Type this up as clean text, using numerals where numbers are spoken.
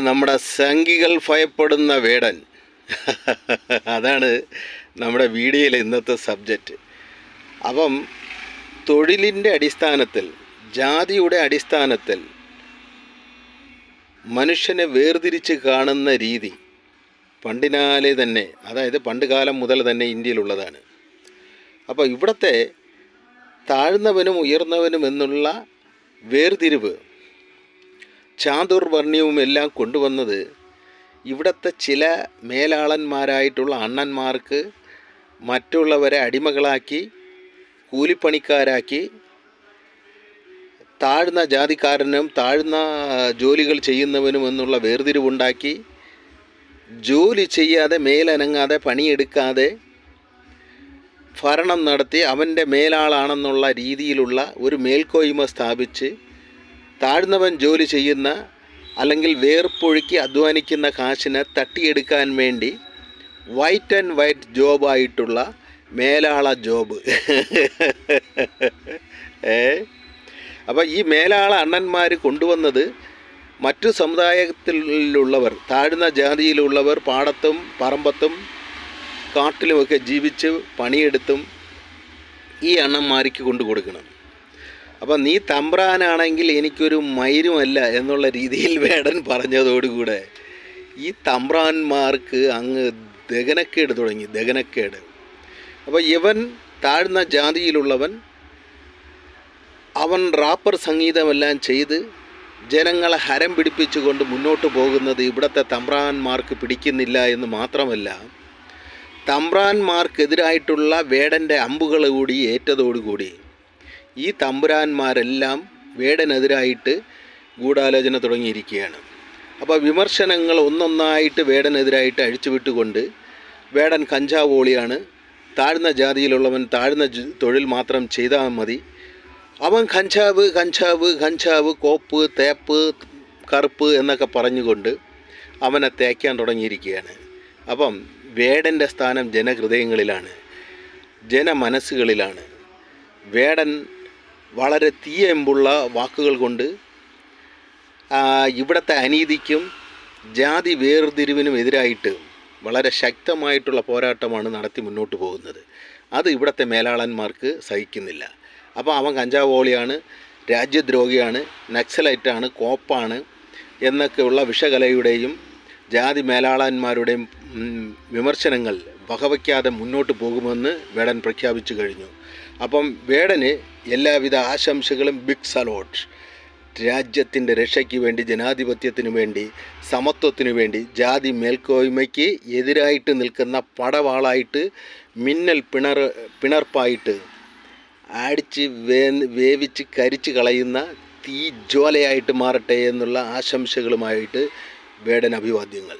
നമ്മുടെ സംഘികൾ ഭയപ്പെടുന്ന വേടൻ. അതാണ് നമ്മുടെ വീഡിയോയിലെ ഇന്നത്തെ സബ്ജക്റ്റ്. അപ്പം തൊഴിലിൻ്റെ അടിസ്ഥാനത്തിൽ, ജാതിയുടെ അടിസ്ഥാനത്തിൽ മനുഷ്യനെ വേർതിരിച്ച് കാണുന്ന രീതി പണ്ടിനാലെ തന്നെ, അതായത് പണ്ട് കാലം മുതൽ തന്നെ ഇന്ത്യയിലുള്ളതാണ്. അപ്പോൾ ഇവിടുത്തെ താഴ്ന്നവനും ഉയർന്നവനും എന്നുള്ള വേർതിരിവ് ചാതുർവർണ്ണ്യവും എല്ലാം കൊണ്ടുവന്നത് ഇവിടുത്തെ ചില മേലാളന്മാരായിട്ടുള്ള അണ്ണന്മാർക്ക് മറ്റുള്ളവരെ അടിമകളാക്കി, കൂലിപ്പണിക്കാരാക്കി, താഴ്ന്ന ജാതിക്കാരനും താഴ്ന്ന ജോലികൾ ചെയ്യുന്നവനും എന്നുള്ള വേർതിരിവുണ്ടാക്കി, ജോലി ചെയ്യാതെ മേലനങ്ങാതെ പണിയെടുക്കാതെ ഭരണം നടത്തി അവൻ്റെ മേലാളാണെന്നുള്ള രീതിയിലുള്ള ഒരു മേൽക്കോയ്മ സ്ഥാപിച്ച്, താഴ്ന്നവൻ ജോലി ചെയ്യുന്ന അല്ലെങ്കിൽ വേർപ്പൊഴുക്കി അധ്വാനിക്കുന്ന കാശിനെ തട്ടിയെടുക്കാൻ വേണ്ടി വൈറ്റ് ആൻഡ് വൈറ്റ് ജോബായിട്ടുള്ള മേലാള ജോബ്. അപ്പോൾ ഈ മേലാള അണ്ണന്മാർ കൊണ്ടുവന്നത് മറ്റു സമുദായത്തിലുള്ളവർ, താഴ്ന്ന ജാതിയിലുള്ളവർ പാടത്തും പറമ്പത്തും കാട്ടിലുമൊക്കെ ജീവിച്ച് പണിയെടുത്തും ഈ അണ്ണന്മാർക്ക് കൊണ്ടു കൊടുക്കണം. അപ്പം നീ തമ്പ്രാനാണെങ്കിൽ എനിക്കൊരു മൈരുമല്ല എന്നുള്ള രീതിയിൽ വേടൻ പറഞ്ഞതോടുകൂടെ ഈ തമ്പ്രാന്മാർക്ക് അങ്ങ് ദഹനക്കേട് തുടങ്ങി, ദഹനക്കേട്. അപ്പോൾ ഇവൻ താഴ്ന്ന ജാതിയിലുള്ളവൻ, അവൻ റാപ്പർ സംഗീതമെല്ലാം ചെയ്ത് ജനങ്ങളെ ഹരം പിടിപ്പിച്ചുകൊണ്ട് മുന്നോട്ട് പോകുന്നത് ഇവിടുത്തെ തമ്പ്രാന്മാർക്ക് പിടിക്കുന്നില്ല എന്ന് മാത്രമല്ല, തമ്പ്രാന്മാർക്കെതിരായിട്ടുള്ള വേടൻ്റെ അമ്പുകൾ കൂടി ഏറ്റതോടുകൂടി ഈ തമ്പുരാന്മാരെല്ലാം വേടനെതിരായിട്ട് ഗൂഢാലോചന തുടങ്ങിയിരിക്കുകയാണ്. അപ്പോൾ വിമർശനങ്ങൾ ഒന്നൊന്നായിട്ട് വേടനെതിരായിട്ട് അഴിച്ചുവിട്ടുകൊണ്ട്, വേടൻ കഞ്ചാവോളിയാണ്, താഴ്ന്ന ജാതിയിലുള്ളവൻ താഴ്ന്ന തൊഴിൽ മാത്രം ചെയ്താൽ മതി, അവൻ കഞ്ചാവ് കഞ്ചാവ് കഞ്ചാവ് കോപ്പ് തേപ്പ് കറുപ്പ് എന്നൊക്കെ പറഞ്ഞുകൊണ്ട് അവനെ തേക്കാൻ തുടങ്ങിയിരിക്കുകയാണ്. അപ്പം വേടൻ്റെ സ്ഥാനം ജനഹൃദയങ്ങളിലാണ്, ജനമനസ്സുകളിലാണ്. വേടൻ വളരെ തീയെമ്പുള്ള വാക്കുകൾ കൊണ്ട് ഇവിടുത്തെ അനീതിക്കും ജാതി വേർതിരിവിനും എതിരായിട്ട് വളരെ ശക്തമായിട്ടുള്ള പോരാട്ടമാണ് നടത്തി മുന്നോട്ട് പോകുന്നത്. അത് ഇവിടുത്തെ മേലാളന്മാർക്ക് സഹിക്കുന്നില്ല. അപ്പോൾ അവൻ കഞ്ചാവോളിയാണ്, രാജ്യദ്രോഹിയാണ്, നക്സലൈറ്റാണ്, കോപ്പാണ് എന്നൊക്കെയുള്ള വിഷകലയുടെയും ജാതി മേലാളന്മാരുടെയും വിമർശനങ്ങൾ വകവയ്ക്കാതെ മുന്നോട്ട് പോകുമെന്ന് വേടൻ പ്രഖ്യാപിച്ചു കഴിഞ്ഞു. അപ്പം വേടന് എല്ലാവിധ ആശംസകളും. Big salute. രാജ്യത്തിൻ്റെ രക്ഷയ്ക്ക് വേണ്ടി, ജനാധിപത്യത്തിനു വേണ്ടി, സമത്വത്തിനു വേണ്ടി, ജാതി മേൽക്കോയ്മയ്ക്ക് എതിരായിട്ട് നിൽക്കുന്ന പടവാളായിട്ട്, മിന്നൽ പിണർപ്പായിട്ട് അടിച്ച് വേവിച്ച് കരിച്ച് കളയുന്ന തീ ജ്വാലയായിട്ട് മാറട്ടെ എന്നുള്ള ആശംസകളുമായിട്ട് വേടൻ അഭിവാദ്യങ്ങൾ.